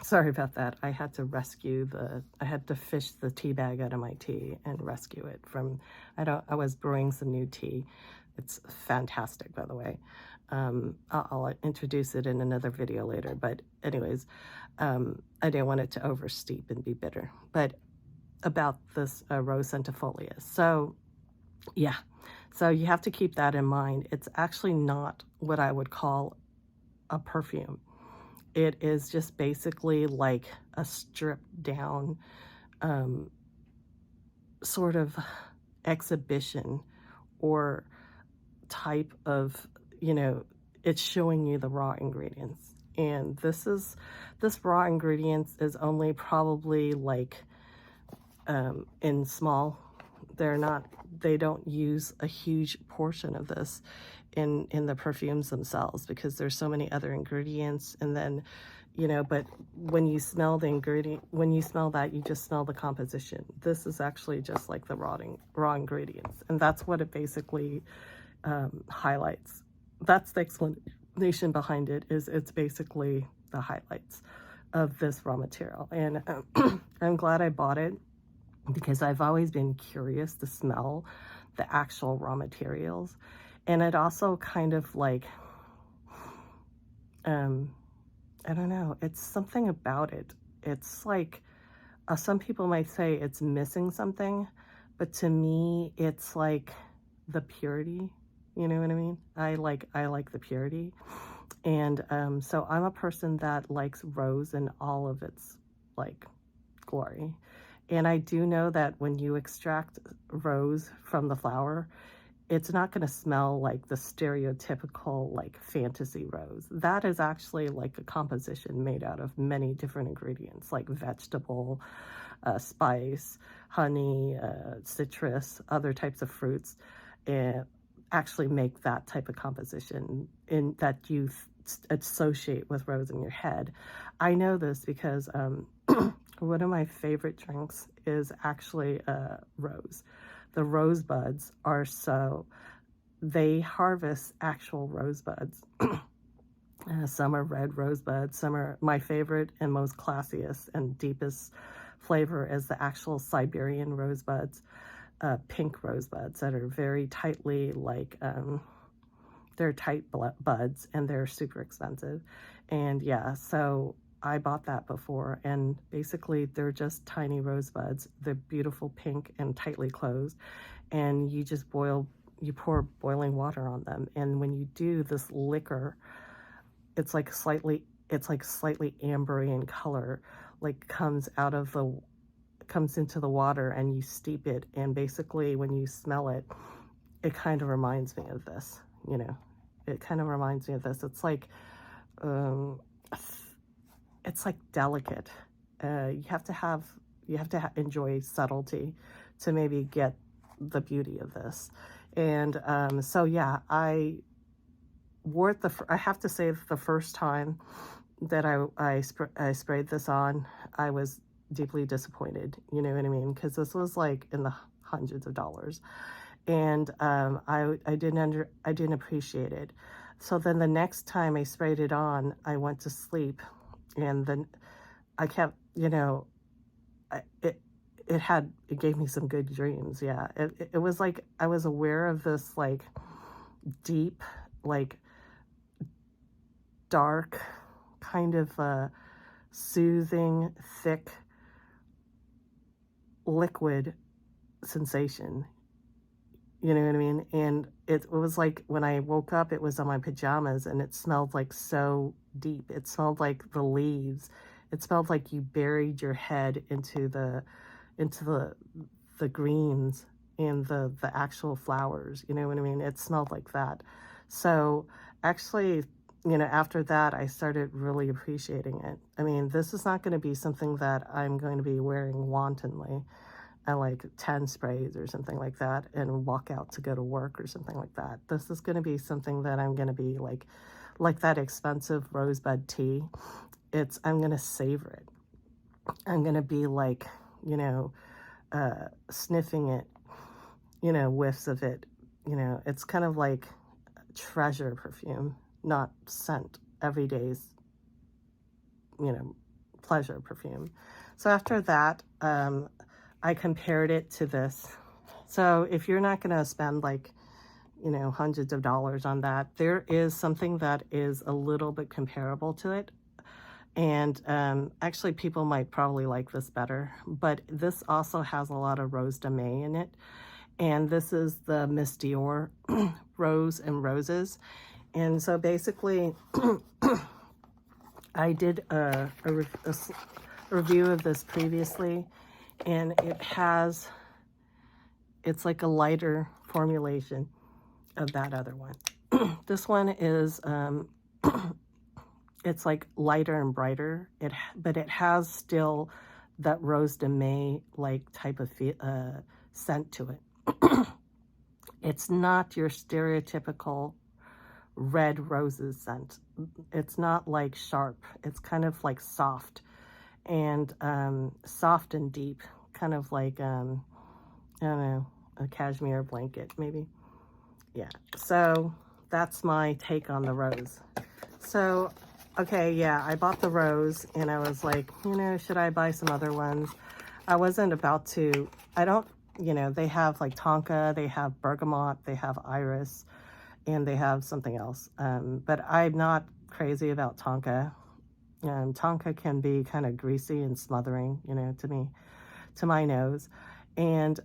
Sorry about that. I had to I had to fish the tea bag out of my tea and rescue it from, I was brewing some new tea. It's fantastic, by the way. I'll introduce it in another video later, but anyways, I didn't want it to oversteep and be bitter. But about this rose centifolia. So yeah, so you have to keep that in mind. It's actually not what I would call a perfume. It is just basically like a stripped down sort of exhibition or type of, it's showing you the raw ingredients. And this raw ingredients is only probably like in small. They don't use a huge portion of this in the perfumes themselves, because there's so many other ingredients. And then, but when you smell the ingredient, when you smell that, you just smell the composition. This is actually just like the raw ingredients. And that's what it basically highlights. That's the explanation behind it, is it's basically the highlights of this raw material. And I'm glad I bought it, because I've always been curious to smell the actual raw materials. And it also kind of like, I don't know, it's something about it. It's like, some people might say it's missing something, but to me, it's like the purity, you know what I mean? I like the purity. And so I'm a person that likes rose in all of its like glory. And I do know that when you extract rose from the flower, it's not going to smell like the stereotypical like fantasy rose. That is actually like a composition made out of many different ingredients, like vegetable, spice, honey, citrus, other types of fruits, and actually make that type of composition in that you associate with rose in your head. I know this because one of my favorite drinks is actually rose. The rose buds are they harvest actual rose buds. Some are red rose buds, some are, my favorite and most classiest and deepest flavor is the actual Siberian rose buds, pink rose buds that are very tightly like, they're tight buds and they're super expensive. And yeah, so I bought that before, and basically they're just tiny rosebuds. They're beautiful pink and tightly closed, and you just pour boiling water on them. And when you do this liquor, it's like slightly ambery in color, like comes into the water, and you steep it. And basically when you smell it, it kind of reminds me of this, it kind of reminds me of this. It's like, it's like delicate. You have to enjoy subtlety to maybe get the beauty of this. And so yeah, I wore it I have to say the first time that I sprayed this on, I was deeply disappointed, you know what I mean? Because this was like in the hundreds of dollars. And I didn't appreciate it. So then the next time I sprayed it on, I went to sleep, and then I kept, it gave me some good dreams. Yeah, it was like I was aware of this like deep, like dark, kind of soothing, thick, liquid sensation. You know what I mean? And it was like when I woke up, it was on my pajamas, and it smelled like so deep. It smelled like the leaves. It smelled like you buried your head into the greens and the actual flowers. You know what I mean? It smelled like that. So actually, after that, I started really appreciating it. I mean, this is not going to be something that I'm going to be wearing wantonly. I like 10 sprays or something like that and walk out to go to work or something like that. This is going to be something that I'm going to be like that expensive rosebud tea. I'm going to savor it. I'm going to be like, sniffing it, whiffs of it. It's kind of like treasure perfume, not scent, everyday's, pleasure perfume. So after that, I compared it to this. So if you're not going to spend like, you know, hundreds of dollars on that, there is something that is a little bit comparable to it. And actually people might probably like this better, but this also has a lot of Rose de May in it. And this is the Miss Dior Rose and Roses. And so basically I did a review of this previously, and it's like a lighter formulation of that other one. This one is it's like lighter and brighter, but it has still that Rose de May like type of scent to it. It's not your stereotypical red roses scent. It's not like sharp. It's kind of like soft and soft and deep, kind of like I don't know, a cashmere blanket maybe. Yeah, so that's my take on the rose. So okay, yeah, I bought the rose and I was like, you know, should I buy some other ones? I wasn't about to. I don't, you know, they have like tonka, they have bergamot, they have iris, and they have something else. But I'm not crazy about tonka. Tonka can be kind of greasy and smothering, you know, to me, to my nose. And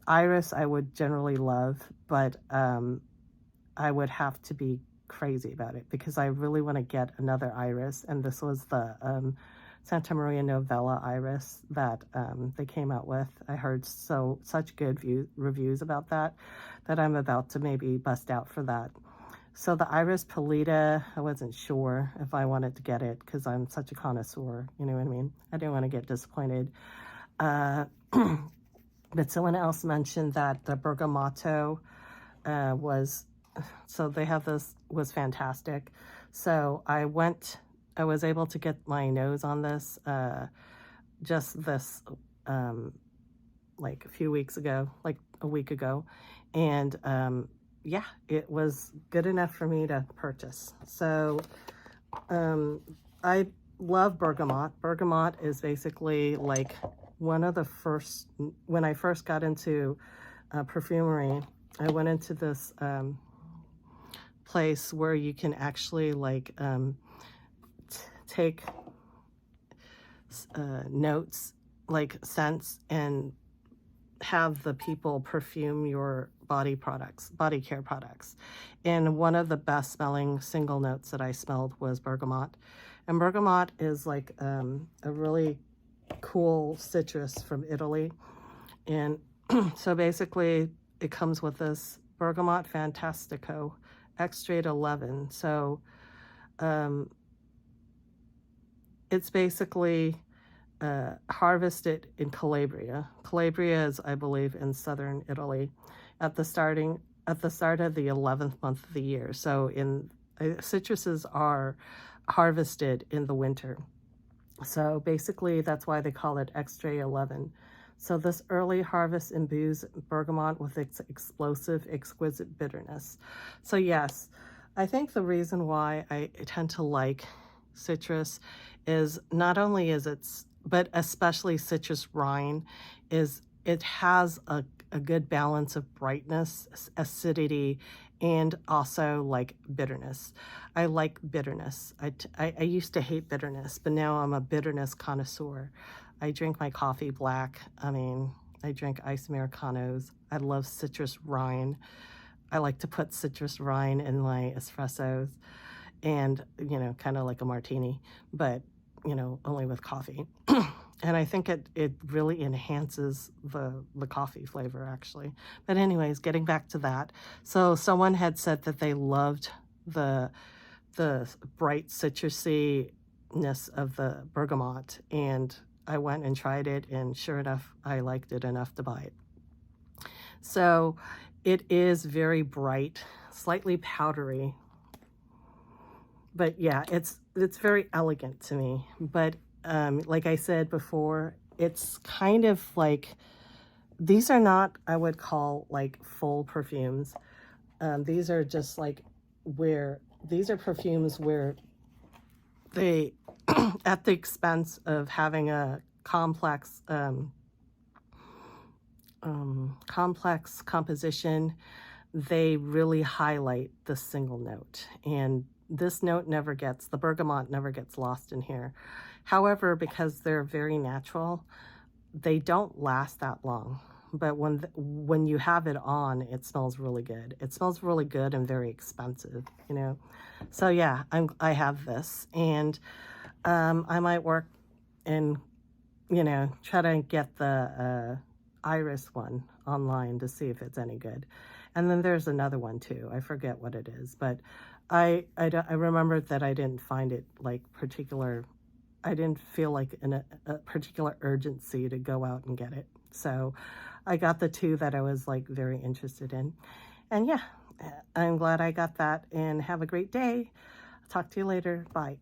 iris I would generally love, but I would have to be crazy about it because I really want to get another iris. And this was the Santa Maria Novella iris that they came out with. I heard such good reviews about that I'm about to maybe bust out for that. So the Iris Polita, I wasn't sure if I wanted to get it because I'm such a connoisseur, you know what I mean? I didn't want to get disappointed. But someone else mentioned that the Bergamotto so they have this, was fantastic. So I was able to get my nose on this, just this, like a few weeks ago, like a week ago. And yeah, it was good enough for me to purchase. So I love bergamot. Bergamot is basically like one of the first, when I first got into perfumery, I went into this place where you can actually like take notes, like scents, and have the people perfume your body care products. And one of the best smelling single notes that I smelled was bergamot. And bergamot is like a really cool citrus from Italy. And so basically it comes with this Bergamot Fantastico Extrait 11. So it's basically harvested in Calabria. Calabria is, I believe, in southern Italy at the start of the 11th month of the year. So citruses are harvested in the winter. So basically that's why they call it Extrait 11. So this early harvest imbues bergamot with its explosive, exquisite bitterness. So yes, I think the reason why I tend to like citrus is not only but especially citrus rind, is it has a good balance of brightness, acidity, and also like bitterness. I like bitterness. I used to hate bitterness, but now I'm a bitterness connoisseur. I drink my coffee black. I mean, I drink iced Americanos. I love citrus rind. I like to put citrus rind in my espressos and, you know, kind of like a martini, but, you know, only with coffee. And I think it really enhances the coffee flavor, actually. But anyways, getting back to that. So someone had said that they loved the bright citrusiness of the bergamot, and I went and tried it, and sure enough, I liked it enough to buy it. So it is very bright, slightly powdery, but yeah, it's very elegant to me. But like I said before, it's kind of like, these are not, I would call like full perfumes. These are just like these are perfumes where they at the expense of having a complex composition, they really highlight the single note. And this note the bergamot never gets lost in here. However, because they're very natural, they don't last that long. But when you have it on, it smells really good. It smells really good and very expensive, you know. So yeah, I have this, and I might work and, you know, try to get the iris one online to see if it's any good. And then there's another one too. I forget what it is, but I remember that I didn't find it like particular. I didn't feel like a particular urgency to go out and get it. So I got the two that I was like very interested in. And yeah, I'm glad I got that, and have a great day. Talk to you later. Bye.